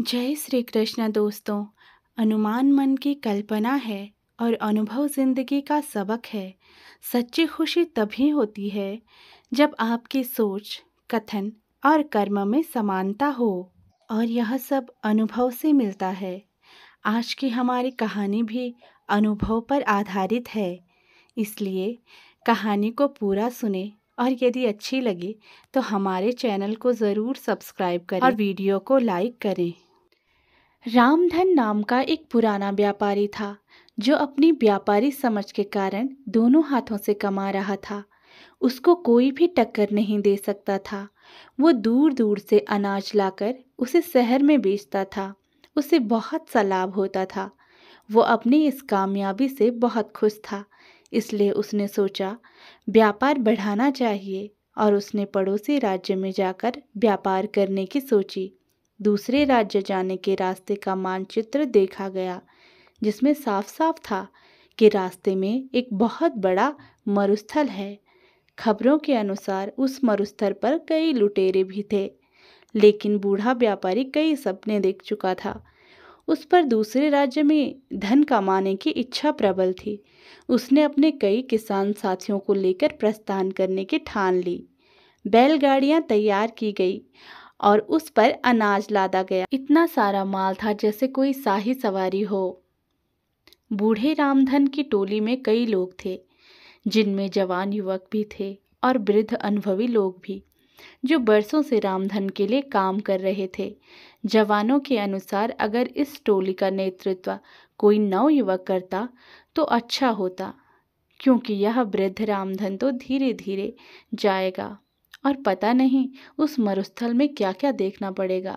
जय श्री कृष्ण दोस्तों। अनुमान मन की कल्पना है और अनुभव जिंदगी का सबक है। सच्ची खुशी तभी होती है जब आपकी सोच, कथन और कर्म में समानता हो, और यह सब अनुभव से मिलता है। आज की हमारी कहानी भी अनुभव पर आधारित है, इसलिए कहानी को पूरा सुने और यदि अच्छी लगे तो हमारे चैनल को ज़रूर सब्सक्राइब करें और वीडियो को लाइक करें। रामधन नाम का एक पुराना व्यापारी था जो अपनी व्यापारी समझ के कारण दोनों हाथों से कमा रहा था। उसको कोई भी टक्कर नहीं दे सकता था। वो दूर दूर से अनाज लाकर उसे शहर में बेचता था। उसे बहुत सा लाभ होता था। वो अपनी इस कामयाबी से बहुत खुश था, इसलिए उसने सोचा व्यापार बढ़ाना चाहिए और उसने पड़ोसी राज्य में जाकर व्यापार करने की सोची। दूसरे राज्य जाने के रास्ते का मानचित्र देखा गया, जिसमें साफ साफ था कि रास्ते में एक बहुत बड़ा मरुस्थल है। खबरों के अनुसार उस मरुस्थल पर कई लुटेरे भी थे, लेकिन बूढ़ा व्यापारी कई सपने देख चुका था। उस पर दूसरे राज्य में धन कमाने की इच्छा प्रबल थी। उसने अपने कई किसान साथियों को लेकर प्रस्थान करने की ठान ली। बैलगाड़ियां तैयार की गई और उस पर अनाज लादा गया। इतना सारा माल था जैसे कोई शाही सवारी हो। बूढ़े रामधन की टोली में कई लोग थे, जिनमें जवान युवक भी थे और वृद्ध अनुभवी लोग भी, जो बरसों से रामधन के लिए काम कर रहे थे। जवानों के अनुसार अगर इस टोली का नेतृत्व कोई नवयुवक करता तो अच्छा होता, क्योंकि यह वृद्ध रामधन तो धीरे धीरे जाएगा और पता नहीं उस मरुस्थल में क्या क्या देखना पड़ेगा।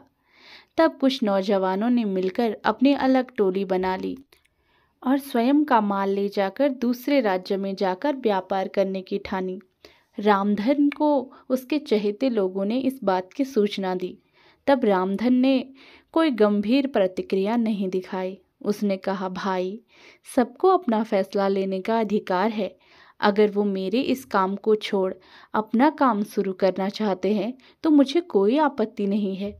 तब कुछ नौजवानों ने मिलकर अपनी अलग टोली बना ली और स्वयं का माल ले जाकर दूसरे राज्य में जाकर व्यापार करने की ठानी। रामधन को उसके चहेते लोगों ने इस बात की सूचना दी। तब रामधन ने कोई गंभीर प्रतिक्रिया नहीं दिखाई। उसने कहा, भाई, सबको अपना फैसला लेने का अधिकार है। अगर वो मेरे इस काम को छोड़ अपना काम शुरू करना चाहते हैं तो मुझे कोई आपत्ति नहीं है,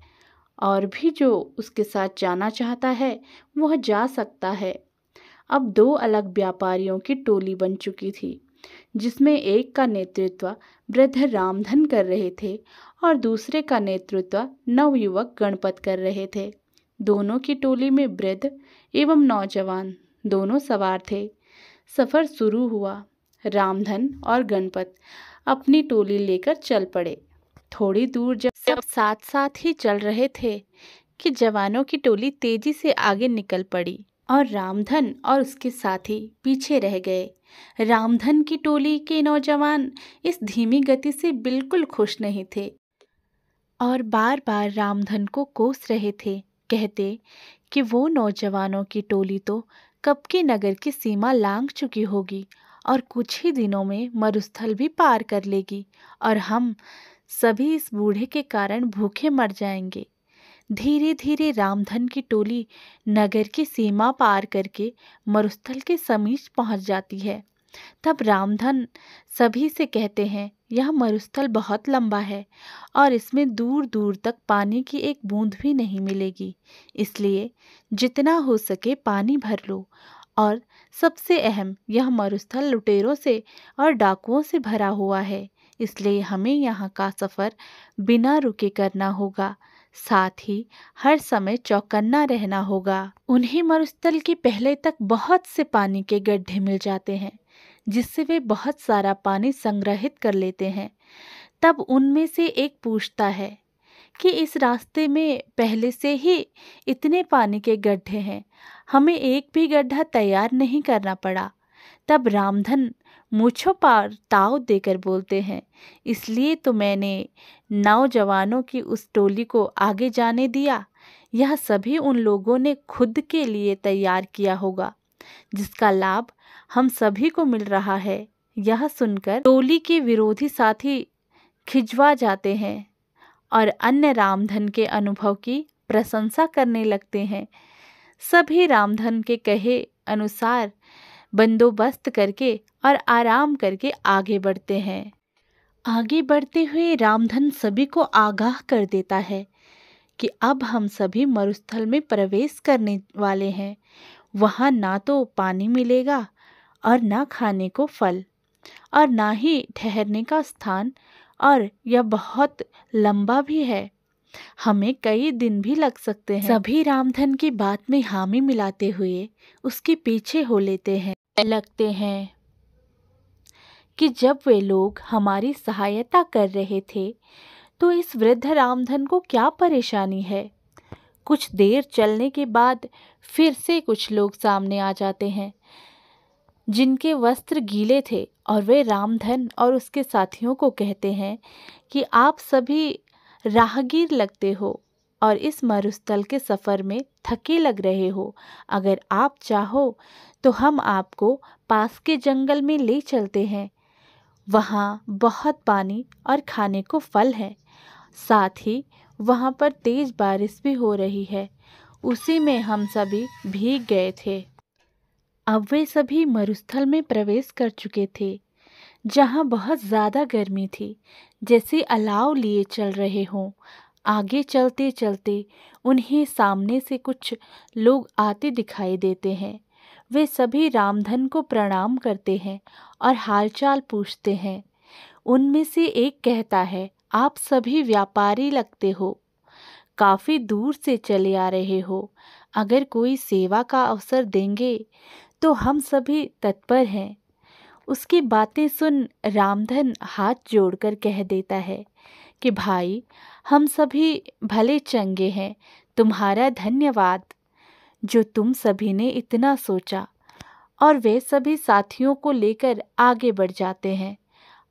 और भी जो उसके साथ जाना चाहता है वह जा सकता है। अब दो अलग व्यापारियों की टोली बन चुकी थी, जिसमें एक का नेतृत्व वृद्ध रामधन कर रहे थे और दूसरे का नेतृत्व नवयुवक गणपत कर रहे थे। दोनों की टोली में वृद्ध एवं नौजवान दोनों सवार थे। सफर शुरू हुआ। रामधन और गणपत अपनी टोली लेकर चल पड़े। थोड़ी दूर जब सब साथ साथ ही चल रहे थे कि जवानों की टोली तेजी से आगे निकल पड़ी और रामधन और उसके साथी पीछे रह गए। रामधन की टोली के नौजवान इस धीमी गति से बिल्कुल खुश नहीं थे और बार बार रामधन को कोस रहे थे, कहते कि वो नौजवानों की टोली तो कब के नगर की सीमा लांघ चुकी होगी और कुछ ही दिनों में मरुस्थल भी पार कर लेगी और हम सभी इस बूढ़े के कारण भूखे मर जाएंगे। धीरे धीरे रामधन की टोली नगर की सीमा पार करके मरुस्थल के समीप पहुंच जाती है। तब रामधन सभी से कहते हैं, यह मरुस्थल बहुत लंबा है और इसमें दूर दूर तक पानी की एक बूंद भी नहीं मिलेगी, इसलिए जितना हो सके पानी भर लो। और सबसे अहम, यह मरुस्थल लुटेरों से और डाकुओं से भरा हुआ है, इसलिए हमें यहाँ का सफ़र बिना रुके करना होगा। साथ ही हर समय चौकन्ना रहना होगा। उन्हें मरुस्थल के पहले तक बहुत से पानी के गड्ढे मिल जाते हैं, जिससे वे बहुत सारा पानी संग्रहित कर लेते हैं। तब उनमें से एक पूछता है कि इस रास्ते में पहले से ही इतने पानी के गड्ढे हैं, हमें एक भी गड्ढा तैयार नहीं करना पड़ा। तब रामधन मूंछों पर ताव देकर बोलते हैं, इसलिए तो मैंने नौजवानों की उस टोली को आगे जाने दिया। यह सभी उन लोगों ने खुद के लिए तैयार किया होगा, जिसका लाभ हम सभी को मिल रहा है। यह सुनकर टोली के विरोधी साथी खिंचवा जाते हैं और अन्य रामधन के अनुभव की प्रशंसा करने लगते हैं। सभी रामधन के कहे अनुसार बंदोबस्त करके और आराम करके आगे बढ़ते हैं। आगे बढ़ते हुए रामधन सभी को आगाह कर देता है कि अब हम सभी मरुस्थल में प्रवेश करने वाले हैं। वहाँ ना तो पानी मिलेगा और ना खाने को फल और ना ही ठहरने का स्थान, और यह बहुत लंबा भी है। हमें कई दिन भी लग सकते हैं। सभी रामधन की बात में हामी मिलाते हुए उसके पीछे हो लेते हैं। लगते हैं कि जब वे लोग हमारी सहायता कर रहे थे तो इस वृद्ध रामधन को क्या परेशानी है। कुछ देर चलने के बाद फिर से कुछ लोग सामने आ जाते हैं जिनके वस्त्र गीले थे, और वे रामधन और उसके साथियों को कहते हैं कि आप सभी राहगीर लगते हो और इस मरुस्थल के सफ़र में थके लग रहे हो। अगर आप चाहो तो हम आपको पास के जंगल में ले चलते हैं। वहाँ बहुत पानी और खाने को फल है। साथ ही वहाँ पर तेज बारिश भी हो रही है। उसी में हम सभी भीग गए थे। अब वे सभी मरुस्थल में प्रवेश कर चुके थे, जहाँ बहुत ज़्यादा गर्मी थी, जैसे अलाव लिए चल रहे हों। आगे चलते चलते उन्हें सामने से कुछ लोग आते दिखाई देते हैं। वे सभी रामधन को प्रणाम करते हैं और हालचाल पूछते हैं। उनमें से एक कहता है, आप सभी व्यापारी लगते हो, काफ़ी दूर से चले आ रहे हो। अगर कोई सेवा का अवसर देंगे तो हम सभी तत्पर हैं। उसकी बातें सुन रामधन हाथ जोड़कर कह देता है कि भाई, हम सभी भले चंगे हैं, तुम्हारा धन्यवाद जो तुम सभी ने इतना सोचा। और वे सभी साथियों को लेकर आगे बढ़ जाते हैं।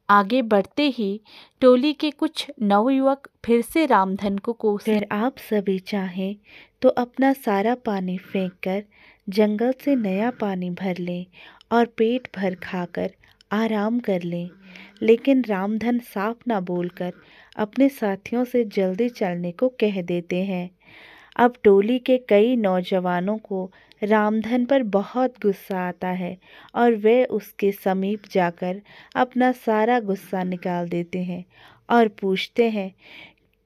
आगे बढ़ते ही टोली के कुछ नवयुवक फिर से रामधन को कोसने, अगर आप सभी चाहें तो अपना सारा पानी फेंककर जंगल से नया पानी भर लें और पेट भर खाकर आराम कर लें। लेकिन रामधन साफ ना बोलकर अपने साथियों से जल्दी चलने को कह देते हैं। अब टोली के कई नौजवानों को रामधन पर बहुत गुस्सा आता है और वे उसके समीप जाकर अपना सारा गुस्सा निकाल देते हैं और पूछते हैं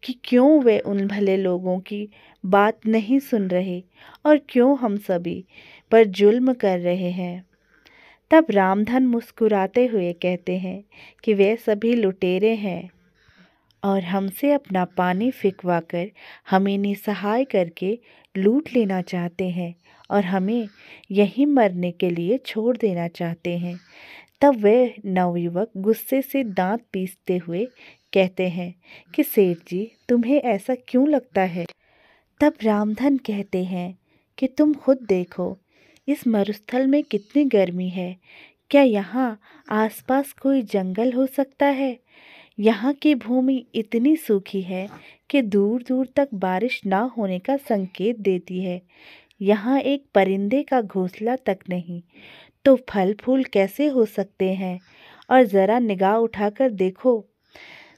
कि क्यों वे उन भले लोगों की बात नहीं सुन रहे और क्यों हम सभी पर जुल्म कर रहे हैं। तब रामधन मुस्कुराते हुए कहते हैं कि वे सभी लुटेरे हैं और हमसे अपना पानी फिकवाकर हमें निसहाय करके लूट लेना चाहते हैं और हमें यहीं मरने के लिए छोड़ देना चाहते हैं। तब वे नवयुवक गुस्से से दांत पीसते हुए कहते हैं कि सेठ जी, तुम्हें ऐसा क्यों लगता है। तब रामधन कहते हैं कि तुम खुद देखो, इस मरुस्थल में कितनी गर्मी है। क्या यहाँ आसपास कोई जंगल हो सकता है। यहाँ की भूमि इतनी सूखी है कि दूर दूर तक बारिश ना होने का संकेत देती है। यहाँ एक परिंदे का घोंसला तक नहीं, तो फल फूल कैसे हो सकते हैं। और ज़रा निगाह उठाकर देखो,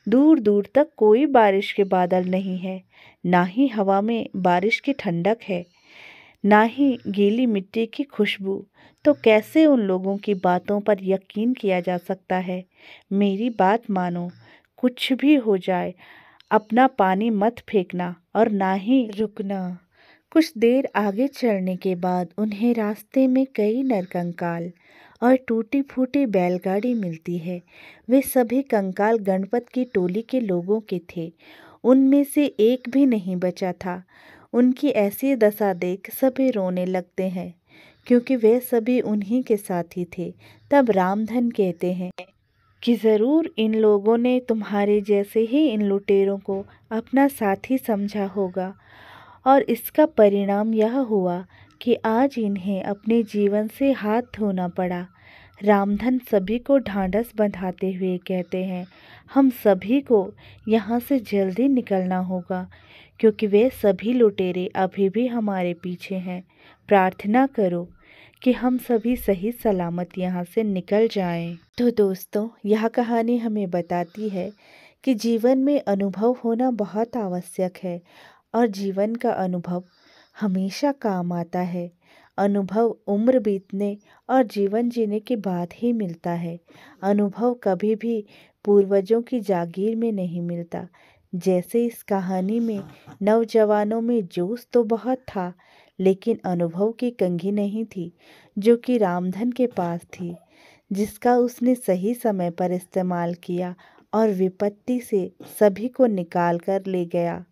दूर दूर तक कोई बारिश के बादल नहीं है, ना ही हवा में बारिश की ठंडक है, ना ही गीली मिट्टी की खुशबू। तो कैसे उन लोगों की बातों पर यकीन किया जा सकता है। मेरी बात मानो, कुछ भी हो जाए अपना पानी मत फेंकना और ना ही रुकना। कुछ देर आगे चलने के बाद उन्हें रास्ते में कई नरकंकाल और टूटी फूटी बैलगाड़ी मिलती है। वे सभी कंकाल गणपत की टोली के लोगों के थे। उनमें से एक भी नहीं बचा था। उनकी ऐसी दशा देख सभी रोने लगते हैं, क्योंकि वे सभी उन्हीं के साथी थे। तब रामधन कहते हैं कि ज़रूर इन लोगों ने तुम्हारे जैसे ही इन लुटेरों को अपना साथी समझा होगा, और इसका परिणाम यह हुआ कि आज इन्हें अपने जीवन से हाथ धोना पड़ा। रामधन सभी को ढांढस बंधाते हुए कहते हैं, हम सभी को यहाँ से जल्दी निकलना होगा, क्योंकि वे सभी लुटेरे अभी भी हमारे पीछे हैं। प्रार्थना करो कि हम सभी सही सलामत यहाँ से निकल जाएं। तो दोस्तों, यह कहानी हमें बताती है कि जीवन में अनुभव होना बहुत आवश्यक है और जीवन का अनुभव हमेशा काम आता है। अनुभव उम्र बीतने और जीवन जीने के बाद ही मिलता है। अनुभव कभी भी पूर्वजों की जागीर में नहीं मिलता। जैसे इस कहानी में नौजवानों में जोश तो बहुत था, लेकिन अनुभव की कंघी नहीं थी, जो कि रामधन के पास थी, जिसका उसने सही समय पर इस्तेमाल किया और विपत्ति से सभी को निकाल कर ले गया।